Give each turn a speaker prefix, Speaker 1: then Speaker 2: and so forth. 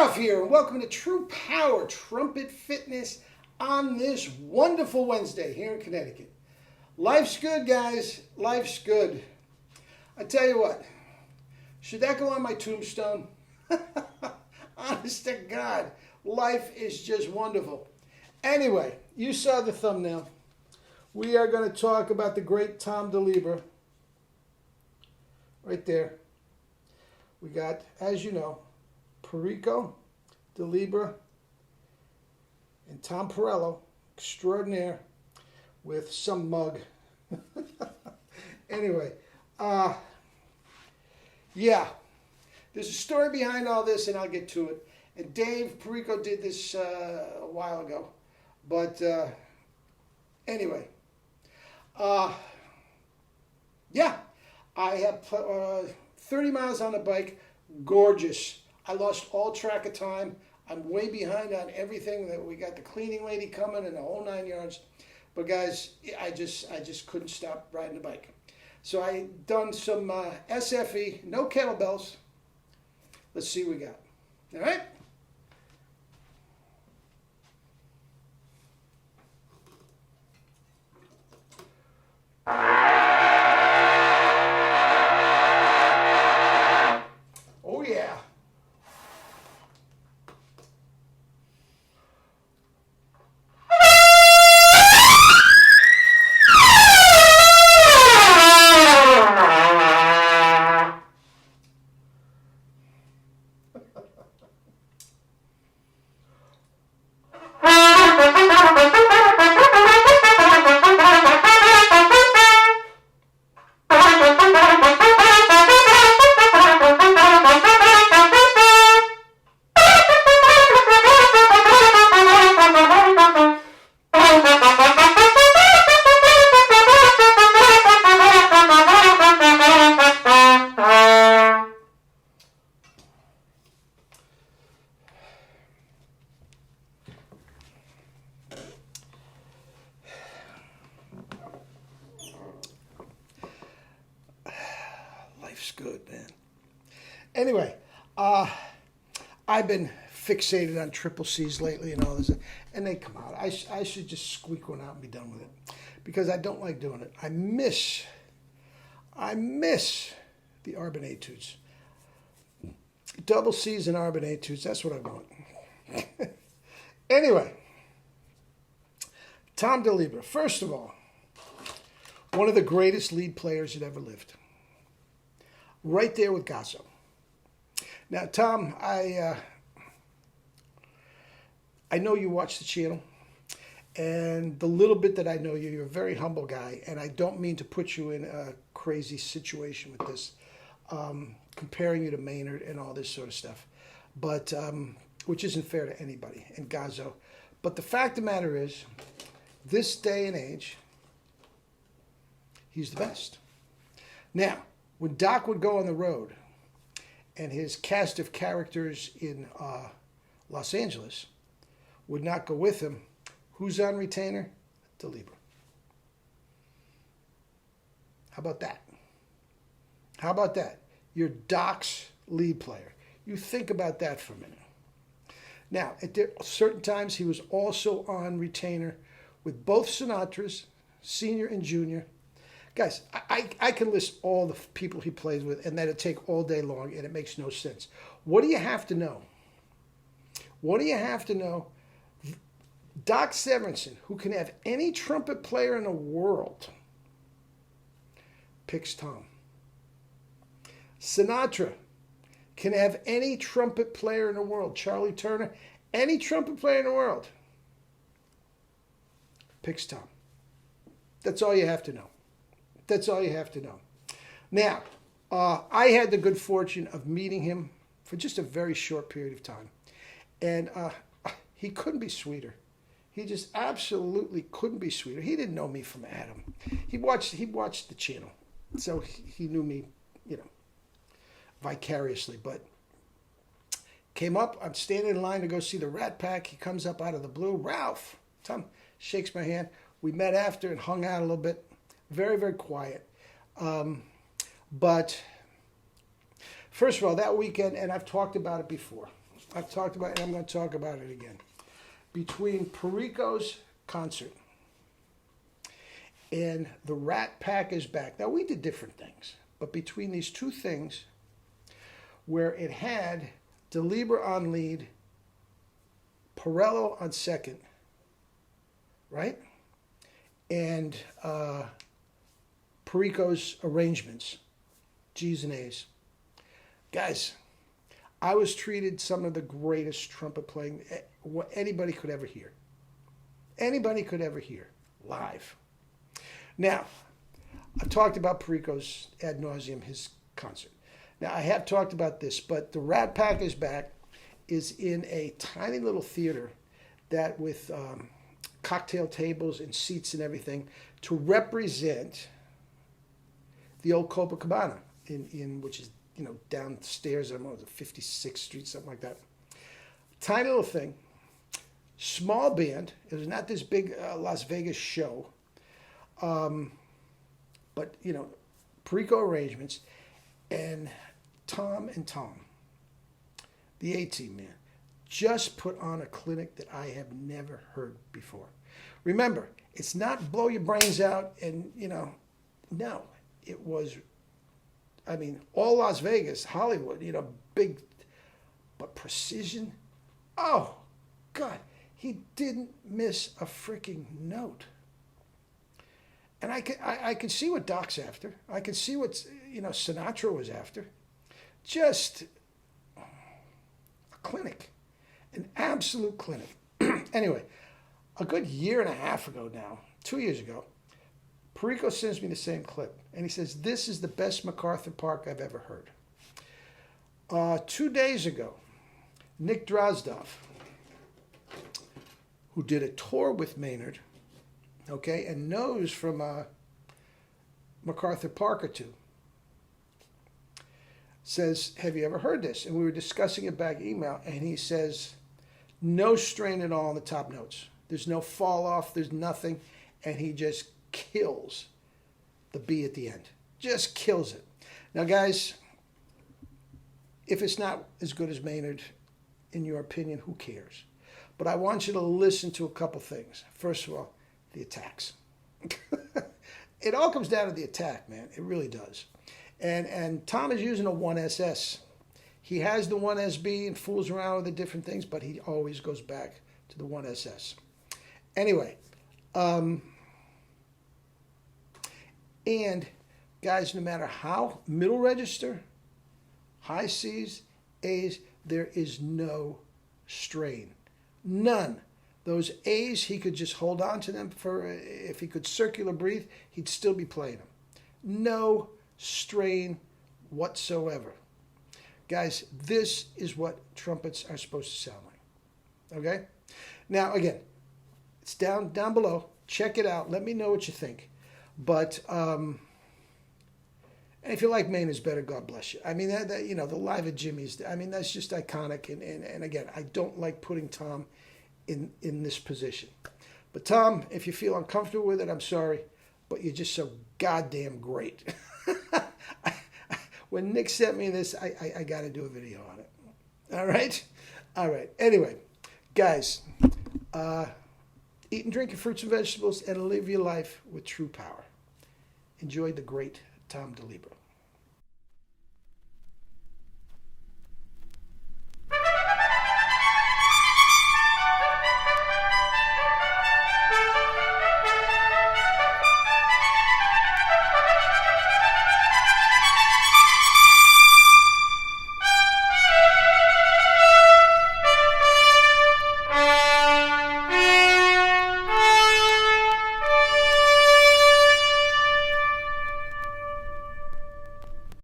Speaker 1: Ralph here, and welcome to True Power Trumpet Fitness on this wonderful Wednesday here in Connecticut. Life's good, guys. Life's good. I tell you what, should that go on my tombstone? Honest to God, life is just wonderful. Anyway, you saw the thumbnail. We are going to talk about the great Tom De Libra. Right there. We got, as you know, Perico, De Libra, and Tom Perello, extraordinaire, with some mug. Anyway, yeah, there's a story behind all this, and I'll get to it. And Dave Perico did this a while ago. But anyway, yeah, I have 30 miles on the bike, gorgeous. I lost all track of time. I'm way behind on everything. That we got the cleaning lady coming and the whole 9 yards. But guys, I just couldn't stop riding the bike. So I done some SFE, no kettlebells. Let's see what we got. All right. Oh yeah. Life's good, man. Anyway, I've been fixated on triple C's lately and all this, and they come out. I should just squeak one out and be done with it, because I don't like doing it. I miss the Arbon Etudes. Double C's and Arbon Etudes, that's what I want. Anyway, Tom De Libra, first of all, one of the greatest lead players that ever lived. Right there with Gazzo. Now, Tom, I know you watch the channel, and the little bit that I know you, you're a very humble guy, and I don't mean to put you in a crazy situation with this, comparing you to Maynard and all this sort of stuff, but which isn't fair to anybody, and Gazzo. But the fact of the matter is, this day and age, he's the best. Now, when Doc would go on the road and his cast of characters in Los Angeles would not go with him, who's on retainer? De Libra. How about that? How about that? You're Doc's lead player. You think about that for a minute. Now, at certain times, he was also on retainer with both Sinatras, senior and junior. Guys, I can list all the people he plays with, and that'd take all day long, and it makes no sense. What do you have to know? What do you have to know? Doc Severinsen, who can have any trumpet player in the world, picks Tom. Sinatra can have any trumpet player in the world. Charlie Turner, any trumpet player in the world, picks Tom. That's all you have to know. That's all you have to know. Now, I had the good fortune of meeting him for just a very short period of time. And he couldn't be sweeter. He just absolutely couldn't be sweeter. He didn't know me from Adam. He watched the channel. So he knew me, vicariously. But came up, I'm standing in line to go see the Rat Pack. He comes up out of the blue. Ralph, Tom shakes my hand. We met after and hung out a little bit. Very, very quiet. But first of all, that weekend, and I've talked about it before, I've talked about it, and I'm going to talk about it again. Between Perico's concert and the Rat Pack is back. Now, we did different things, but between these two things, where it had De Libra on lead, Perello on second, right? And Perico's arrangements, G's and A's. Guys, I was treated some of the greatest trumpet playing what anybody could ever hear. Anybody could ever hear live. Now, I've talked about Perico's ad nauseum, his concert. Now, I have talked about this, but the Rat Pack is back, is in a tiny little theater that with cocktail tables and seats and everything to represent the old Copacabana, in which is, you know, downstairs, I don't know, 56th Street, something like that. Tiny little thing, small band. It was not this big Las Vegas show, but, you know, Perico arrangements, and Tom, the A-Team, man, just put on a clinic that I have never heard before. Remember, it's not blow your brains out and, you know, no, it was, I mean, all Las Vegas, Hollywood, you know, big, but precision. Oh, God, he didn't miss a freaking note. And I could see what Doc's after. I could see what, you know, Sinatra was after. Just a clinic, an absolute clinic. Anyway, a good year and a half ago now, 2 years ago, Perico sends me the same clip, and he says, this is the best MacArthur Park I've ever heard. 2 days ago, Nick Drozdov, who did a tour with Maynard, okay, and knows from MacArthur Park or two, says, have you ever heard this? And we were discussing it back email, and he says, no strain at all on the top notes. There's no fall off, there's nothing, and he just kills the B at the end. Just kills it. Now, guys, if it's not as good as Maynard, in your opinion, who cares? But I want you to listen to a couple things. First of all, the attacks. It all comes down to the attack, man. It really does. And Tom is using a 1SS. He has the 1SB and fools around with the different things, but he always goes back to the 1SS. Anyway, and guys, no matter how middle register, high C's, A's, there is no strain. None. Those A's, he could just hold on to them for, if he could circular breathe, he'd still be playing them. No strain whatsoever. Guys, this is what trumpets are supposed to sound like. Okay? Now, again, it's down below. Check it out. Let me know what you think. But and if you like Maynard's better, God bless you. I mean, that you know, the Live at Jimmy's, I mean, that's just iconic. And again, I don't like putting Tom in this position. But Tom, if you feel uncomfortable with it, I'm sorry, but you're just so goddamn great. When Nick sent me this, I got to do a video on it. All right? All right. Anyway, guys, eat and drink your fruits and vegetables and live your life with true power. Enjoy the great Tom De Libra.